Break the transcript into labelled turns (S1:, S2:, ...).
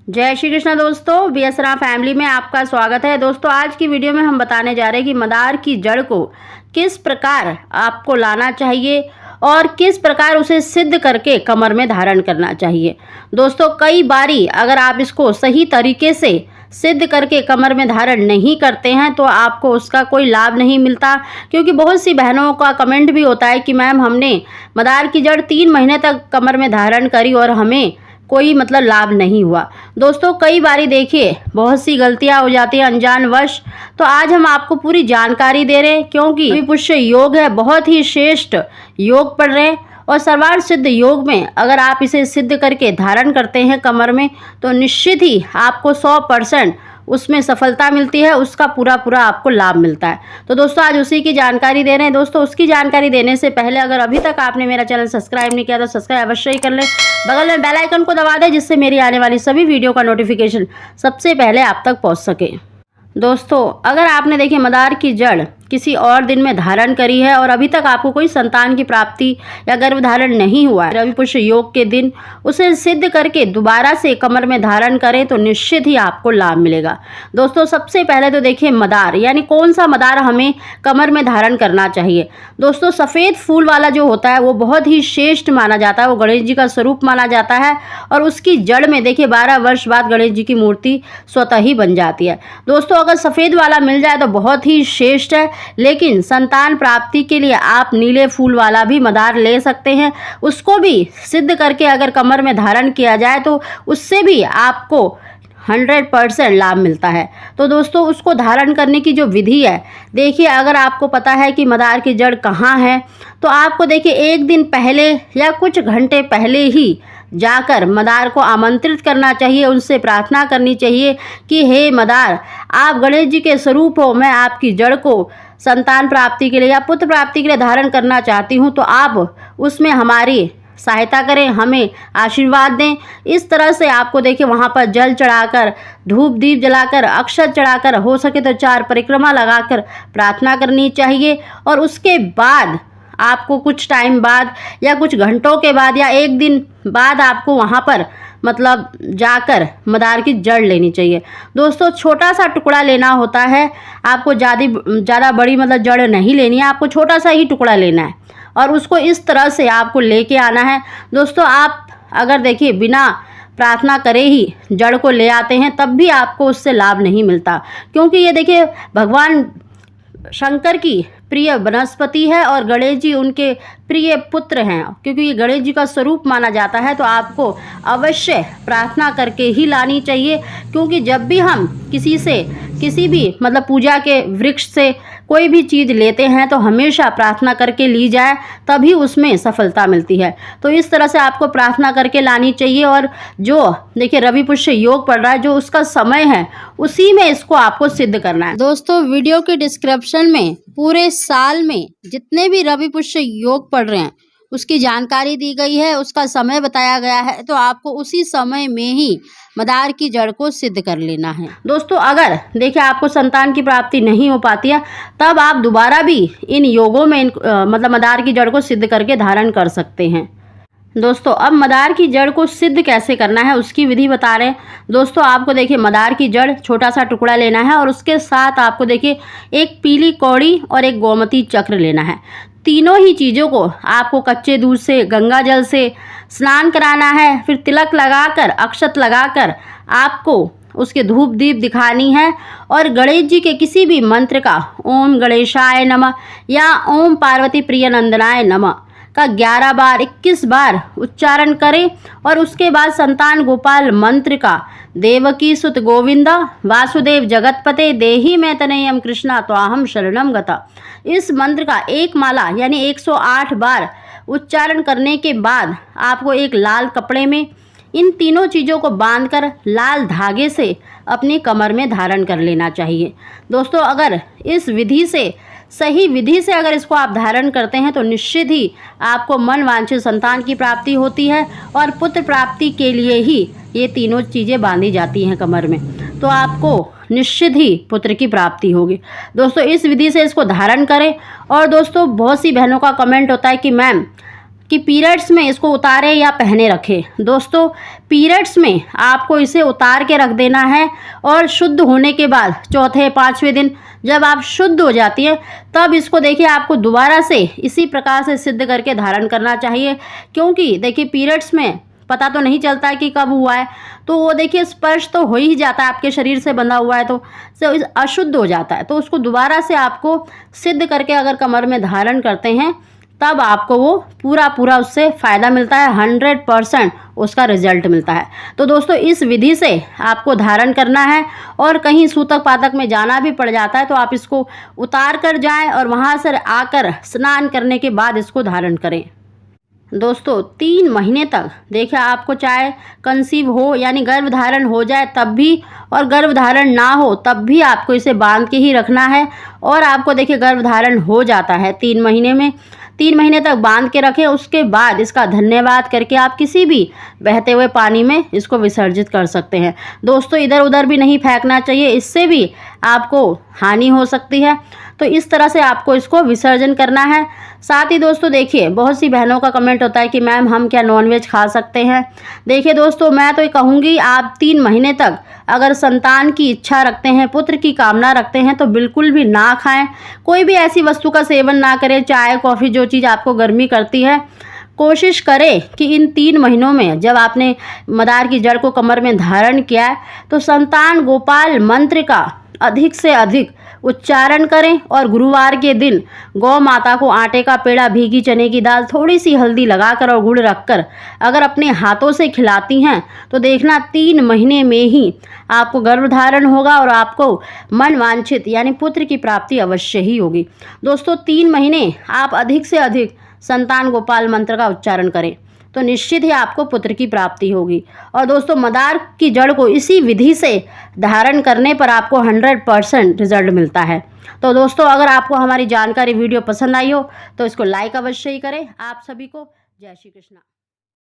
S1: जय श्री कृष्ण दोस्तों, बीएसरा फैमिली में आपका स्वागत है। दोस्तों आज की वीडियो में हम बताने जा रहे हैं कि मदार की जड़ को किस प्रकार आपको लाना चाहिए और किस प्रकार उसे सिद्ध करके कमर में धारण करना चाहिए। दोस्तों कई बारी अगर आप इसको सही तरीके से सिद्ध करके कमर में धारण नहीं करते हैं तो आपको उसका कोई लाभ नहीं मिलता, क्योंकि बहुत सी बहनों का कमेंट भी होता है कि मैम हमने मदार की जड़ 3 महीने तक कमर में धारण करी और हमें कोई लाभ नहीं हुआ। दोस्तों कई बारी देखिए बहुत सी गलतियां हो जाती हैं अनजानवश, तो आज हम आपको पूरी जानकारी दे रहे हैं, क्योंकि रवि पुष्य योग है, बहुत ही श्रेष्ठ योग पढ़ रहे हैं और सर्वार्थ सिद्ध योग में अगर आप इसे सिद्ध करके धारण करते हैं कमर में तो निश्चित ही आपको 100% उसमें सफलता मिलती है, उसका पूरा आपको लाभ मिलता है। तो दोस्तों आज उसी की जानकारी दे रहे हैं। दोस्तों उसकी जानकारी देने से पहले अगर अभी तक आपने मेरा चैनल सब्सक्राइब नहीं किया तो सब्सक्राइब अवश्य ही कर लें, बगल में बेल आइकन को दबा दें जिससे मेरी आने वाली सभी वीडियो का नोटिफिकेशन सबसे पहले आप तक पहुंच सके। दोस्तों अगर आपने देखिए मदार की जड़ किसी और दिन में धारण करी है और अभी तक आपको कोई संतान की प्राप्ति या गर्भधारण नहीं हुआ है, रवि पुष्य योग के दिन उसे सिद्ध करके दोबारा से कमर में धारण करें तो निश्चित ही आपको लाभ मिलेगा। दोस्तों सबसे पहले तो देखिए मदार यानी कौन सा मदार हमें कमर में धारण करना चाहिए। दोस्तों सफ़ेद फूल वाला जो होता है वो बहुत ही श्रेष्ठ माना जाता है, वो गणेश जी का स्वरूप माना जाता है और उसकी जड़ में देखिए 12 वर्ष बाद गणेश जी की मूर्ति स्वतः ही बन जाती है। दोस्तों अगर सफ़ेद वाला मिल जाए तो बहुत ही श्रेष्ठ है, लेकिन संतान प्राप्ति के लिए आप नीले फूल वाला भी मदार ले सकते हैं। उसको भी सिद्ध करके अगर कमर में धारण किया जाए तो उससे भी आपको 100% लाभ मिलता है। तो दोस्तों उसको धारण करने की जो विधि है, देखिए अगर आपको पता है कि मदार की जड़ कहाँ है तो आपको देखिए एक दिन पहले या कुछ घंटे पहले ही जाकर मदार को आमंत्रित करना चाहिए, उनसे प्रार्थना करनी चाहिए कि हे मदार आप गणेश जी के स्वरूप हो, मैं आपकी जड़ को संतान प्राप्ति के लिए या पुत्र प्राप्ति के लिए धारण करना चाहती हूँ, तो आप उसमें हमारी सहायता करें, हमें आशीर्वाद दें। इस तरह से आपको देखिए वहाँ पर जल चढ़ाकर, धूप दीप जलाकर, अक्षत चढ़ाकर, हो सके तो 4 परिक्रमा लगाकर प्रार्थना करनी चाहिए। और उसके बाद आपको कुछ टाइम बाद या कुछ घंटों के बाद या एक दिन बाद आपको वहाँ पर जाकर मदार की जड़ लेनी चाहिए। दोस्तों छोटा सा टुकड़ा लेना होता है, आपको ज़्यादा बड़ी जड़ नहीं लेनी है, आपको छोटा सा ही टुकड़ा लेना है और उसको इस तरह से आपको लेके आना है। दोस्तों आप अगर देखिए बिना प्रार्थना करे ही जड़ को ले आते हैं तब भी आपको उससे लाभ नहीं मिलता, क्योंकि ये देखिए भगवान शंकर की प्रिय वनस्पति है और गणेश जी उनके प्रिय पुत्र हैं, क्योंकि ये गणेश जी का स्वरूप माना जाता है। तो आपको अवश्य प्रार्थना करके ही लानी चाहिए, क्योंकि जब भी हम किसी भी पूजा के वृक्ष से कोई भी चीज़ लेते हैं तो हमेशा प्रार्थना करके ली जाए, तभी उसमें सफलता मिलती है। तो इस तरह से आपको प्रार्थना करके लानी चाहिए। और जो देखिए रवि पुष्य योग पड़ रहा है, जो उसका समय है उसी में इसको आपको सिद्ध करना है। दोस्तों वीडियो के डिस्क्रिप्शन में पूरे साल में जितने भी रवि पुष्य योग पढ़ रहे हैं उसकी जानकारी दी गई है, उसका समय बताया गया है, तो आपको उसी समय में ही मदार की जड़ को सिद्ध कर लेना है। दोस्तों अगर देखिए आपको संतान की प्राप्ति नहीं हो पाती है तब आप दोबारा भी इन योगों में मदार की जड़ को सिद्ध करके धारण कर सकते हैं। दोस्तों अब मदार की जड़ को सिद्ध कैसे करना है उसकी विधि बता रहे हैं। दोस्तों आपको देखिए मदार की जड़ छोटा सा टुकड़ा लेना है और उसके साथ आपको देखिए एक पीली कौड़ी और एक गोमती चक्र लेना है। तीनों ही चीज़ों को आपको कच्चे दूध से, गंगा जल से स्नान कराना है, फिर तिलक लगाकर, अक्षत लगाकर आपको उसके धूप दीप दिखानी है और गणेश जी के किसी भी मंत्र का ओम गणेशाय नमः या ओम पार्वती प्रिय नंदनाय नमः का 11 बार 21 बार उच्चारण करें और उसके बाद संतान गोपाल मंत्र का देवकी सुत गोविंदा वासुदेव जगतपते देहि मैं तनयम कृष्णा त्वाहम शरणम गता, इस मंत्र का एक माला यानी 108 बार उच्चारण करने के बाद आपको एक लाल कपड़े में इन तीनों चीज़ों को बांधकर लाल धागे से अपनी कमर में धारण कर लेना चाहिए। दोस्तों अगर इस विधि से सही विधि से अगर इसको आप धारण करते हैं तो निश्चित ही आपको मन वांछित संतान की प्राप्ति होती है और पुत्र प्राप्ति के लिए ही ये तीनों चीज़ें बांधी जाती हैं कमर में, तो आपको निश्चित ही पुत्र की प्राप्ति होगी। दोस्तों इस विधि से इसको धारण करें। और दोस्तों बहुत सी बहनों का कमेंट होता है कि मैम कि पीरियड्स में इसको उतारे या पहने रखें। दोस्तों, पीरियड्स में आपको इसे उतार के रख देना है और शुद्ध होने के बाद चौथे 5वें दिन जब आप शुद्ध हो जाती है तब इसको देखिए आपको दोबारा से इसी प्रकार से सिद्ध करके धारण करना चाहिए। क्योंकि देखिए पीरियड्स में पता तो नहीं चलता है कि कब हुआ है, तो वो देखिए स्पर्श तो हो ही जाता है, आपके शरीर से बंधा हुआ है तो अशुद्ध हो जाता है। तो उसको दोबारा से आपको सिद्ध करके अगर कमर में धारण करते हैं तब आपको वो पूरा उससे फ़ायदा मिलता है, 100% उसका रिजल्ट मिलता है। तो दोस्तों, इस विधि से आपको धारण करना है और कहीं सूतक पातक में जाना भी पड़ जाता है तो आप इसको उतार कर जाएं और वहाँ से आकर स्नान करने के बाद इसको धारण करें। दोस्तों, 3 महीने तक देखिए आपको चाहे कंसीव हो यानी गर्भधारण हो जाए तब भी और गर्भधारण ना हो तब भी आपको इसे बांध के ही रखना है। और आपको देखिए गर्भधारण हो जाता है 3 महीने में, 3 महीने तक बांध के रखें। उसके बाद इसका धन्यवाद करके आप किसी भी बहते हुए पानी में इसको विसर्जित कर सकते हैं। दोस्तों, इधर उधर भी नहीं फेंकना चाहिए, इससे भी आपको हानि हो सकती है। तो इस तरह से आपको इसको विसर्जन करना है। साथ ही दोस्तों देखिए, बहुत सी बहनों का कमेंट होता है कि मैम हम क्या नॉनवेज खा सकते हैं। देखिए दोस्तों, मैं तो ये कहूँगी आप 3 महीने तक अगर संतान की इच्छा रखते हैं, पुत्र की कामना रखते हैं तो बिल्कुल भी ना खाएं। कोई भी ऐसी वस्तु का सेवन ना करें, चाय कॉफ़ी जो चीज़ आपको गर्मी करती है। कोशिश करें कि इन 3 महीनों में जब आपने मदार की जड़ को कमर में धारण किया है तो संतान गोपाल मंत्र का अधिक से अधिक उच्चारण करें और गुरुवार के दिन गौ माता को आटे का पेड़ा, भीगी चने की दाल, थोड़ी सी हल्दी लगाकर और गुड़ रखकर अगर अपने हाथों से खिलाती हैं तो देखना 3 महीने में ही आपको गर्भधारण होगा और आपको मन वांछित यानी पुत्र की प्राप्ति अवश्य ही होगी। दोस्तों, 3 महीने आप अधिक से अधिक संतान गोपाल मंत्र का उच्चारण करें तो निश्चित ही आपको पुत्र की प्राप्ति होगी। और दोस्तों, मदार की जड़ को इसी विधि से धारण करने पर आपको 100% रिजल्ट मिलता है। तो दोस्तों, अगर आपको हमारी जानकारी वीडियो पसंद आई हो तो इसको लाइक अवश्य ही करें। आप सभी को जय श्री कृष्णा।